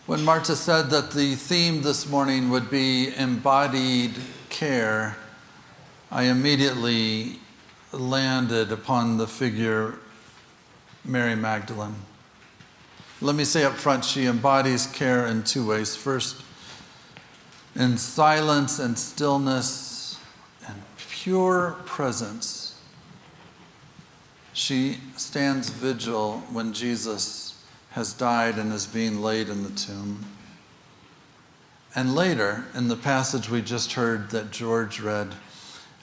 When Marta said that the theme this morning would be embodied care, I immediately landed upon the figure Mary Magdalene. Let me say up front, she embodies care in two ways. First, in silence and stillness and pure presence, she stands vigil when Jesus has died and is being laid in the tomb. And later, in the passage we just heard that George read,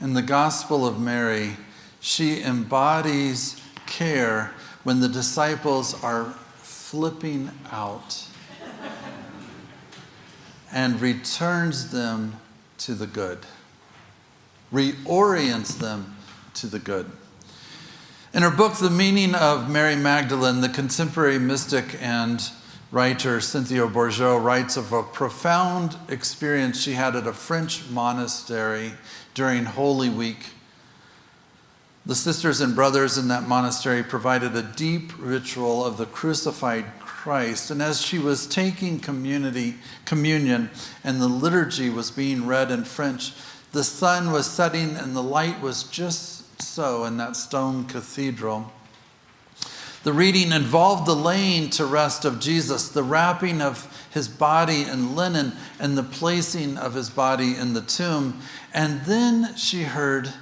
in the Gospel of Mary, she embodies care when the disciples are flipping out and returns them to the good, reorients them to the good. In her book, The Meaning of Mary Magdalene, the contemporary mystic and writer Cynthia Bourgeault writes of a profound experience she had at a French monastery during Holy Week. The sisters and brothers in that monastery provided a deep ritual of the crucified Christ. And as she was taking communion and the liturgy was being read in French, the sun was setting and the light was just so in that stone cathedral. The reading involved the laying to rest of Jesus, the wrapping of his body in linen, and the placing of his body in the tomb. And then she heard,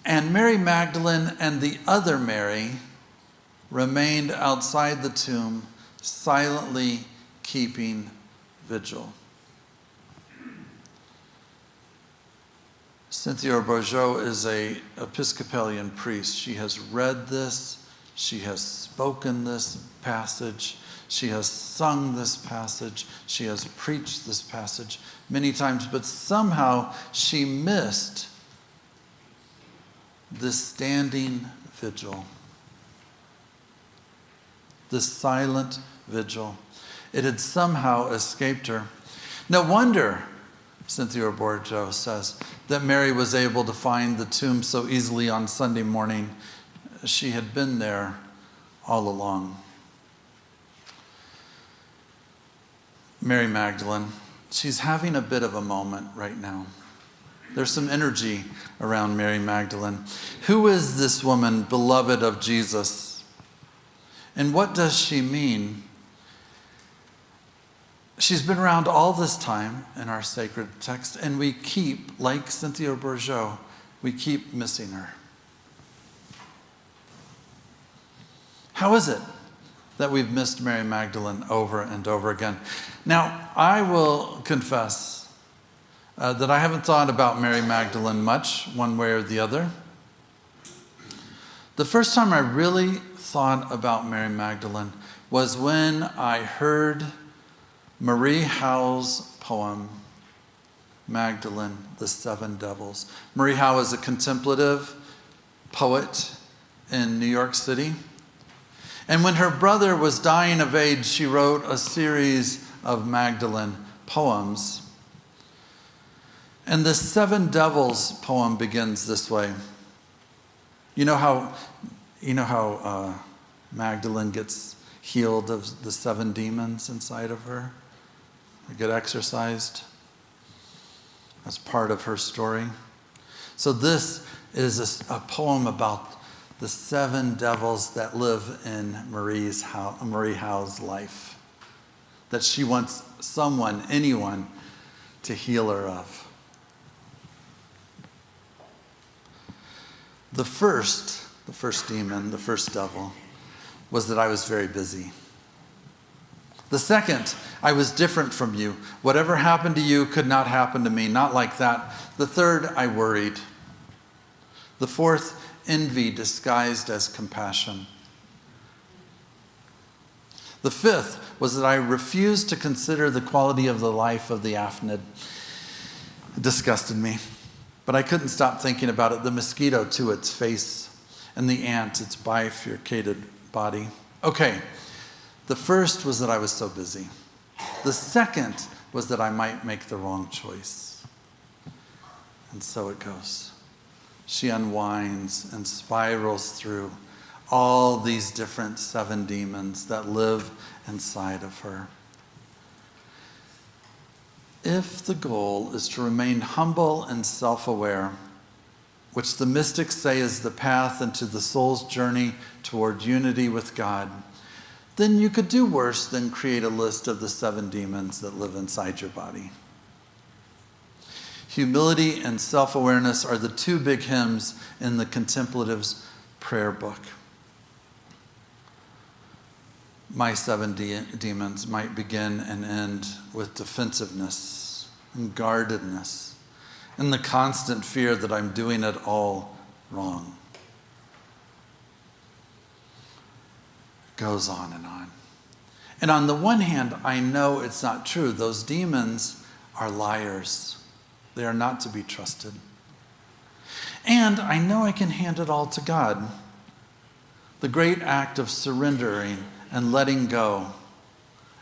and Mary Magdalene and the other Mary remained outside the tomb, silently keeping vigil. Cynthia Bourgeault is an Episcopalian priest. She has read this. She has spoken this passage. She has sung this passage. She has preached this passage many times, but somehow she missed this standing vigil, this silent vigil. It had somehow escaped her. No wonder, Cynthia Bourgeault says, that Mary was able to find the tomb so easily on Sunday morning. She had been there all along. Mary Magdalene, she's having a bit of a moment right now. There's some energy around Mary Magdalene. Who is this woman, beloved of Jesus? And what does she mean? She's been around all this time in our sacred text, and we keep, like Cynthia Bourgeault, we keep missing her. How is it that we've missed Mary Magdalene over and over again? Now, I will confess that I haven't thought about Mary Magdalene much, one way or the other. The first time I really thought about Mary Magdalene was when I heard Marie Howe's poem, Magdalene, the Seven Devils. Marie Howe is a contemplative poet in New York City. And when her brother was dying of age, she wrote a series of Magdalene poems. And the Seven Devils poem begins this way. You know how Magdalene gets healed of the 7 demons inside of her? They get exorcised. That's part of her story. So this is a poem about the 7 devils that live in Marie Howe's life, that she wants anyone, to heal her of. The first demon, the first devil, was that I was very busy. The second, I was different from you. Whatever happened to you could not happen to me, not like that. The third, I worried. The fourth, envy disguised as compassion. The fifth was that I refused to consider the quality of the life of the aphnid. It disgusted me, but I couldn't stop thinking about it. The mosquito to its face, and the ant, its bifurcated body. Okay, the first was that I was so busy. The second was that I might make the wrong choice. And so it goes. She unwinds and spirals through all these different 7 demons that live inside of her. if the goal is to remain humble and self-aware, which the mystics say is the path into the soul's journey toward unity with God, then you could do worse than create a list of the 7 demons that live inside your body. Humility and self-awareness are the 2 big hymns in the Contemplative's prayer book. My 7 demons might begin and end with defensiveness and guardedness and the constant fear that I'm doing it all wrong. It goes on and on. And on the one hand, I know it's not true. Those demons are liars. They are not to be trusted. And I know I can hand it all to God. The great act of surrendering and letting go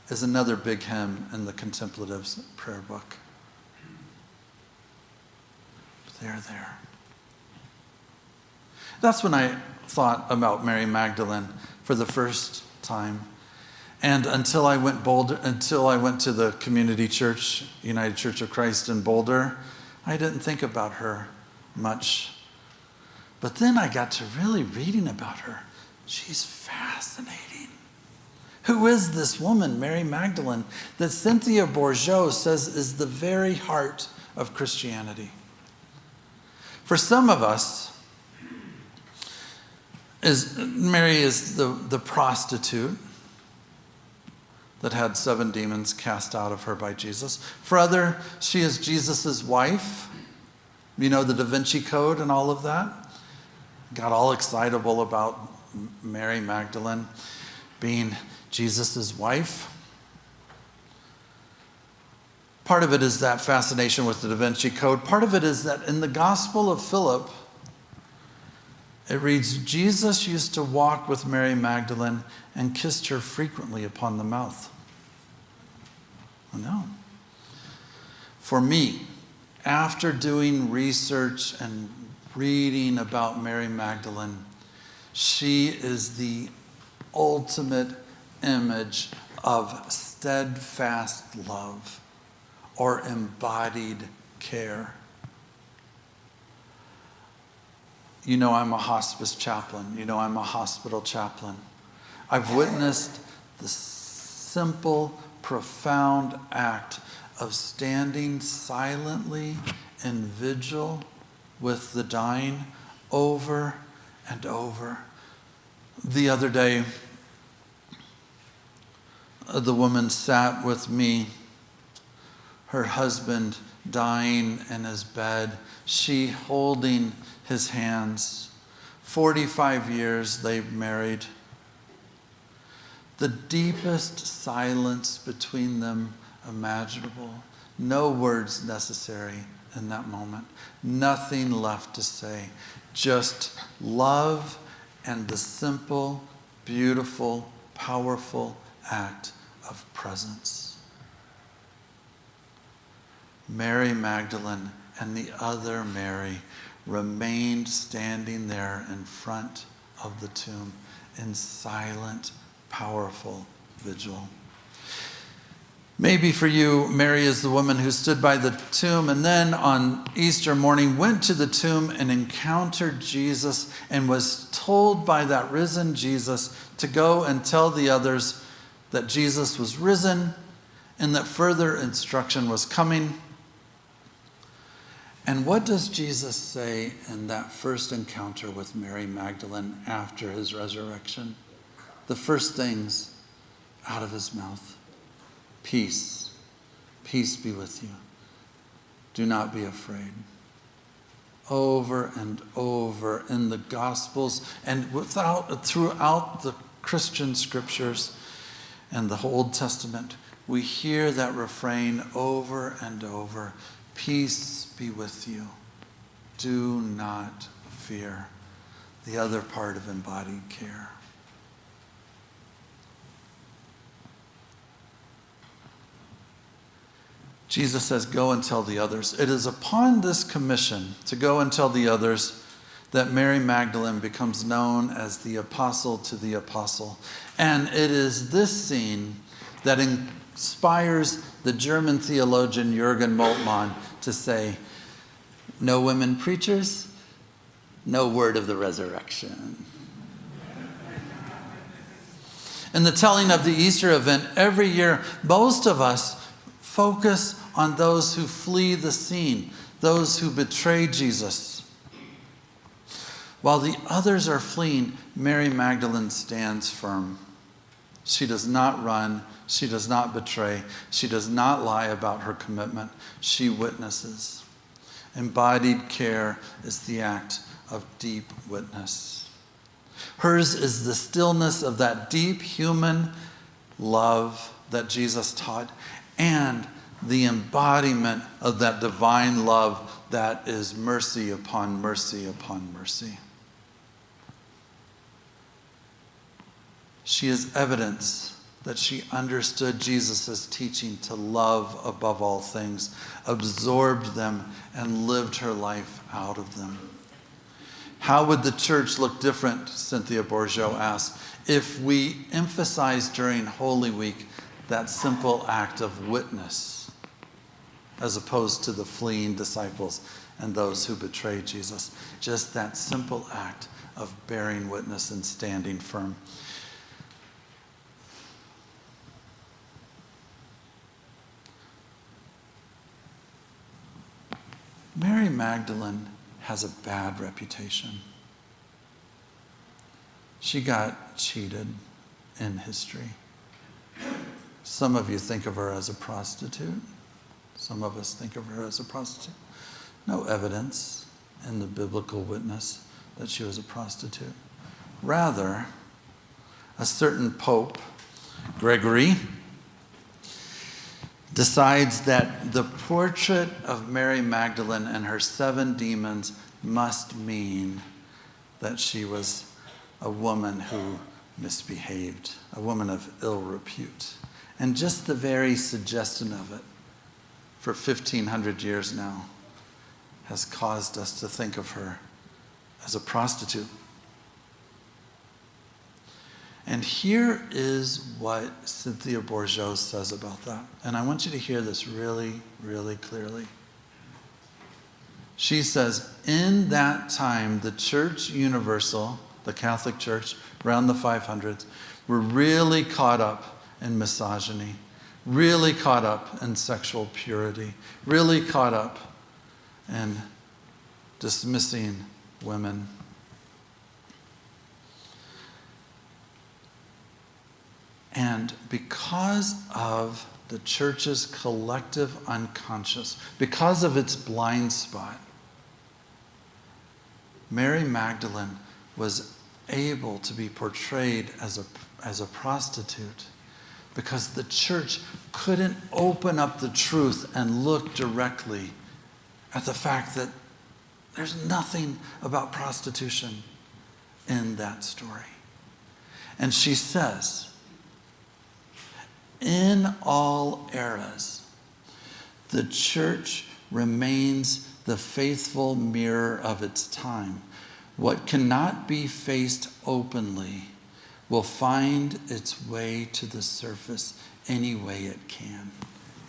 is another big hymn in the Contemplative's prayer book. They're there. That's when I thought about Mary Magdalene for the first time. And until I went to the community church, United Church of Christ in Boulder, I didn't think about her much. But then I got to really reading about her. She's fascinating. Who is this woman, Mary Magdalene, that Cynthia Bourgeault says is the very heart of Christianity? For some of us, Mary is the prostitute that had 7 demons cast out of her by Jesus. For others, she is Jesus' wife. You know, the Da Vinci Code and all of that. Got all excitable about Mary Magdalene being Jesus' wife. Part of it is that fascination with the Da Vinci Code. Part of it is that in the Gospel of Philip, it reads, Jesus used to walk with Mary Magdalene and kissed her frequently upon the mouth. I know. For me, after doing research and reading about Mary Magdalene, she is the ultimate image of steadfast love or embodied care. You know, I'm a hospice chaplain. You know, I'm a hospital chaplain. I've witnessed the simple, profound act of standing silently in vigil with the dying over and over. The other day, the woman sat with me, her husband dying in his bed, she holding his hands. 45 years they married. The deepest silence between them imaginable. No words necessary in that moment. Nothing left to say. Just love and the simple, beautiful, powerful act of presence. Mary Magdalene and the other Mary remained standing there in front of the tomb in silent, powerful vigil. Maybe for you, Mary is the woman who stood by the tomb and then on Easter morning went to the tomb and encountered Jesus and was told by that risen Jesus to go and tell the others that Jesus was risen and that further instruction was coming. And what does Jesus say in that first encounter with Mary Magdalene after his resurrection? The first things out of his mouth. Peace. Peace be with you. Do not be afraid. Over and over in the Gospels and throughout the Christian scriptures and the Old Testament, we hear that refrain over and over. Peace be with you. Do not fear. The other part of embodied care. Jesus says, go and tell the others. It is upon this commission to go and tell the others that Mary Magdalene becomes known as the apostle to the apostle. And it is this scene that inspires the German theologian Jürgen Moltmann to say, no women preachers, no word of the resurrection. In the telling of the Easter event every year, most of us focus on those who flee the scene, those who betray Jesus. While the others are fleeing, Mary Magdalene stands firm. She does not run. She does not betray. She does not lie about her commitment. She witnesses. Embodied care is the act of deep witness. Hers is the stillness of that deep human love that Jesus taught, and the embodiment of that divine love that is mercy upon mercy upon mercy. She is evidence that she understood Jesus' teaching to love above all things, absorbed them, and lived her life out of them. How would the church look different, Cynthia Bourgeot asked, if we emphasized during Holy Week that simple act of witness, as opposed to the fleeing disciples and those who betrayed Jesus? Just that simple act of bearing witness and standing firm. Mary Magdalene has a bad reputation. She got cheated in history. Some of you think of her as a prostitute. Some of us think of her as a prostitute. No evidence in the biblical witness that she was a prostitute. Rather, a certain Pope, Gregory, decides that the portrait of Mary Magdalene and her 7 demons must mean that she was a woman who misbehaved, a woman of ill repute. And just the very suggestion of it, for 1,500 years now, has caused us to think of her as a prostitute. And here is what Cynthia Bourgeot says about that. And I want you to hear this really, really clearly. She says, in that time, the Church Universal, the Catholic Church, around the 500s, were really caught up in misogyny, really caught up in sexual purity, really caught up in dismissing women. And because of the church's collective unconscious, because of its blind spot, Mary Magdalene was able to be portrayed as a prostitute because the church couldn't open up the truth and look directly at the fact that there's nothing about prostitution in that story. And she says, in all eras, the church remains the faithful mirror of its time. What cannot be faced openly will find its way to the surface any way it can.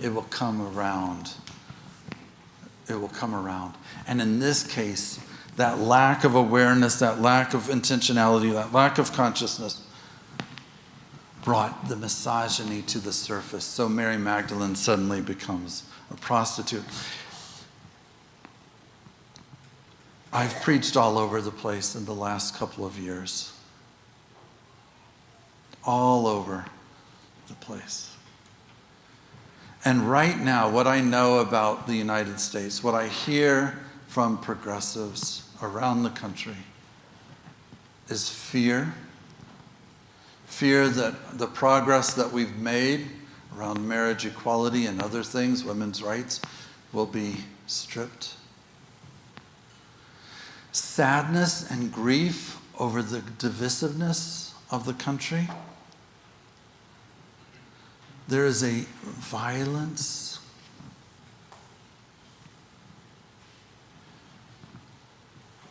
It will come around. It will come around. And in this case, that lack of awareness, that lack of intentionality, that lack of consciousness brought the misogyny to the surface. So Mary Magdalene suddenly becomes a prostitute. I've preached all over the place in the last couple of years. All over the place. And right now, what I know about the United States, what I hear from progressives around the country is fear. Fear that the progress that we've made around marriage equality and other things, women's rights, will be stripped. Sadness and grief over the divisiveness of the country. There is a violence.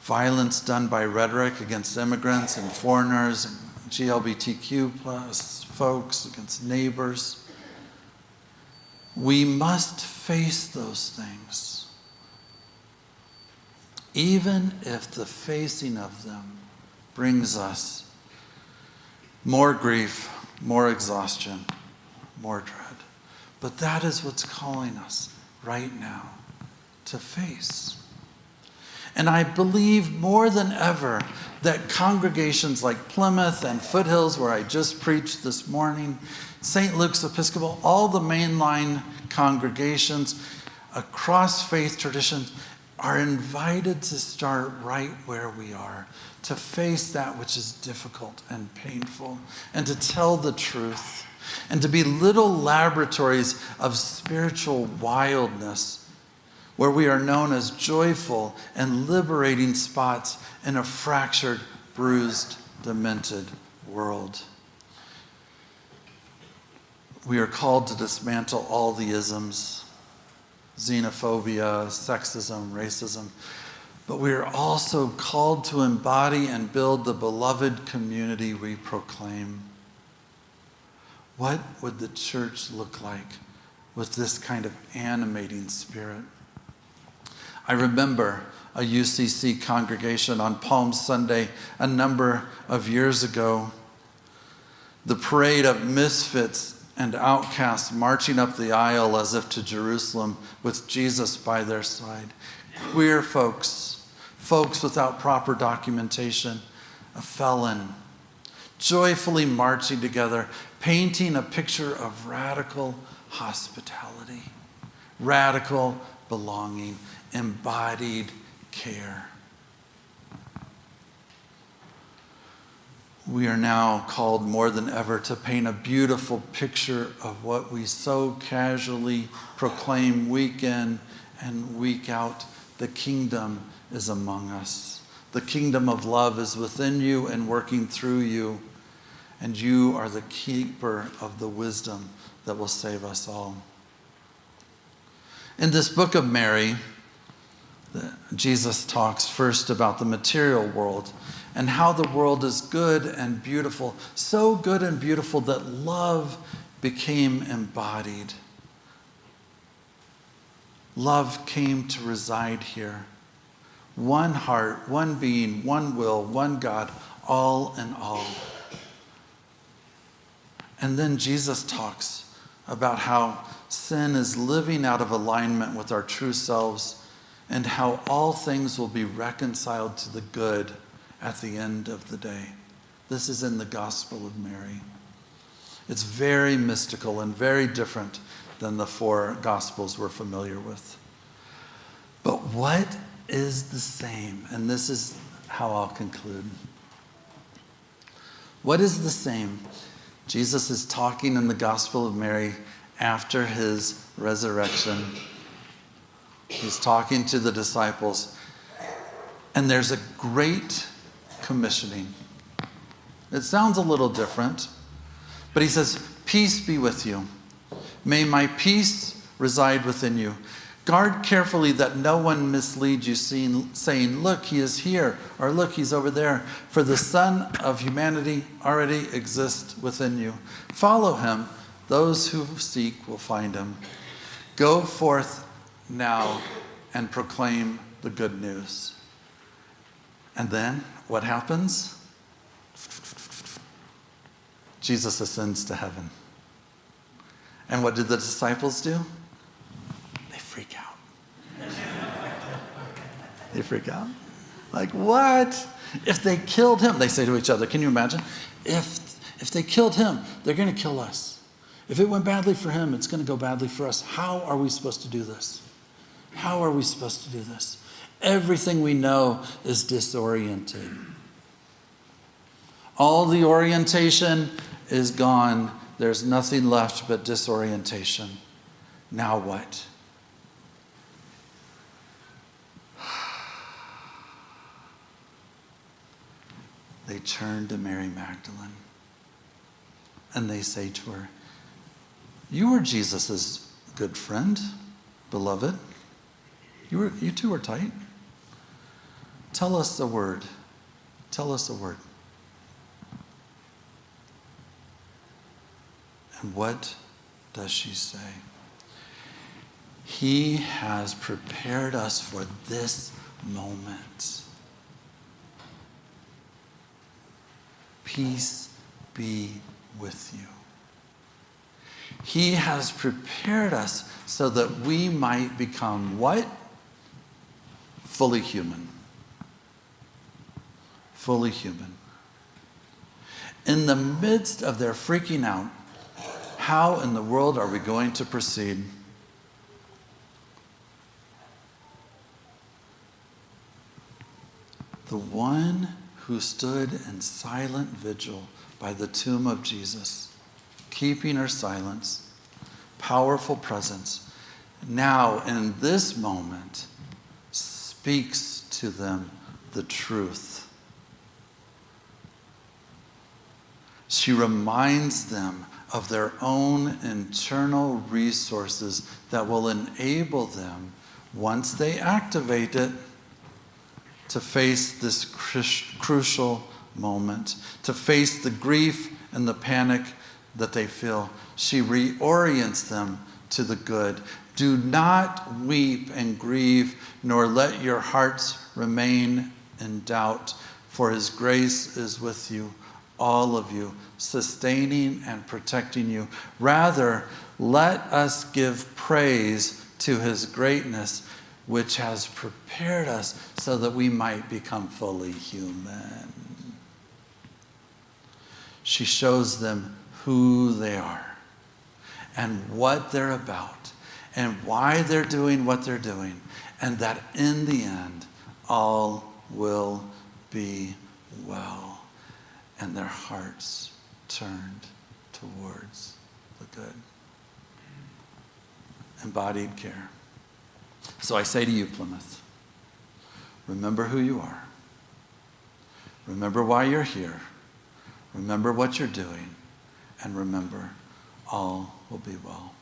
Violence done by rhetoric against immigrants and foreigners and GLBTQ plus folks, against neighbors. We must face those things, even if the facing of them brings us more grief, more exhaustion, more dread. But that is what's calling us right now to face. And I believe more than ever that congregations like Plymouth and Foothills, where I just preached this morning, St. Luke's Episcopal, all the mainline congregations across faith traditions are invited to start right where we are, to face that which is difficult and painful, and to tell the truth, and to be little laboratories of spiritual wildness, where we are known as joyful and liberating spots in a fractured, bruised, demented world. We are called to dismantle all the isms, xenophobia, sexism, racism, but we are also called to embody and build the beloved community we proclaim. What would the church look like with this kind of animating spirit? I remember a UCC congregation on Palm Sunday a number of years ago. The parade of misfits and outcasts marching up the aisle as if to Jerusalem with Jesus by their side. Queer folks, folks without proper documentation, a felon, joyfully marching together, painting a picture of radical hospitality, radical belonging, embodied care. We are now called more than ever to paint a beautiful picture of what we so casually proclaim week in and week out. The kingdom is among us. The kingdom of love is within you and working through you, and you are the keeper of the wisdom that will save us all. In this book of Mary, Jesus talks first about the material world and how the world is good and beautiful, so good and beautiful that love became embodied. Love came to reside here. One heart, one being, one will, one God, all in all. And then Jesus talks about how sin is living out of alignment with our true selves, and how all things will be reconciled to the good at the end of the day. This is in the Gospel of Mary. It's very mystical and very different than the four Gospels we're familiar with. But what is the same? And this is how I'll conclude. What is the same? Jesus is talking in the Gospel of Mary after his resurrection. He's talking to the disciples, and there's a great commissioning. It sounds a little different, but he says, "Peace be with you. May my peace reside within you. Guard carefully that no one misleads you, saying, 'Look, he is here,' or 'Look, he's over there.' For the Son of Humanity already exists within you. Follow him. Those who seek will find him. Go forth now and proclaim the good news." And then what happens? Jesus ascends to heaven. And what did the disciples do? They freak out. They freak out. Like, what? If they killed him, they say to each other, can you imagine? If they killed him, they're going to kill us. If it went badly for him, it's going to go badly for us. How are we supposed to do this? How are we supposed to do this? Everything we know is disoriented. All the orientation is gone. There's nothing left but disorientation. Now what? They turn to Mary Magdalene and they say to her, "You were Jesus' good friend, beloved. You two were tight. Tell us a word. Tell us a word." And what does she say? He has prepared us for this moment. Peace be with you. He has prepared us so that we might become what? Fully human. Fully human. In the midst of their freaking out, how in the world are we going to proceed? The one who stood in silent vigil by the tomb of Jesus, keeping her silence, powerful presence, now in this moment speaks to them the truth. She reminds them of their own internal resources that will enable them, once they activate it, to face this crucial moment, to face the grief and the panic that they feel. She reorients them to the good. Do not weep and grieve, nor let your hearts remain in doubt, for his grace is with you, all of you, sustaining and protecting you. Rather, let us give praise to his greatness, which has prepared us so that we might become fully human. She shows them who they are and what they're about and why they're doing what they're doing, and that in the end, all will be well. And their hearts turned towards the good. Embodied care. So I say to you, Plymouth, remember who you are. Remember why you're here. Remember what you're doing. And remember, all will be well.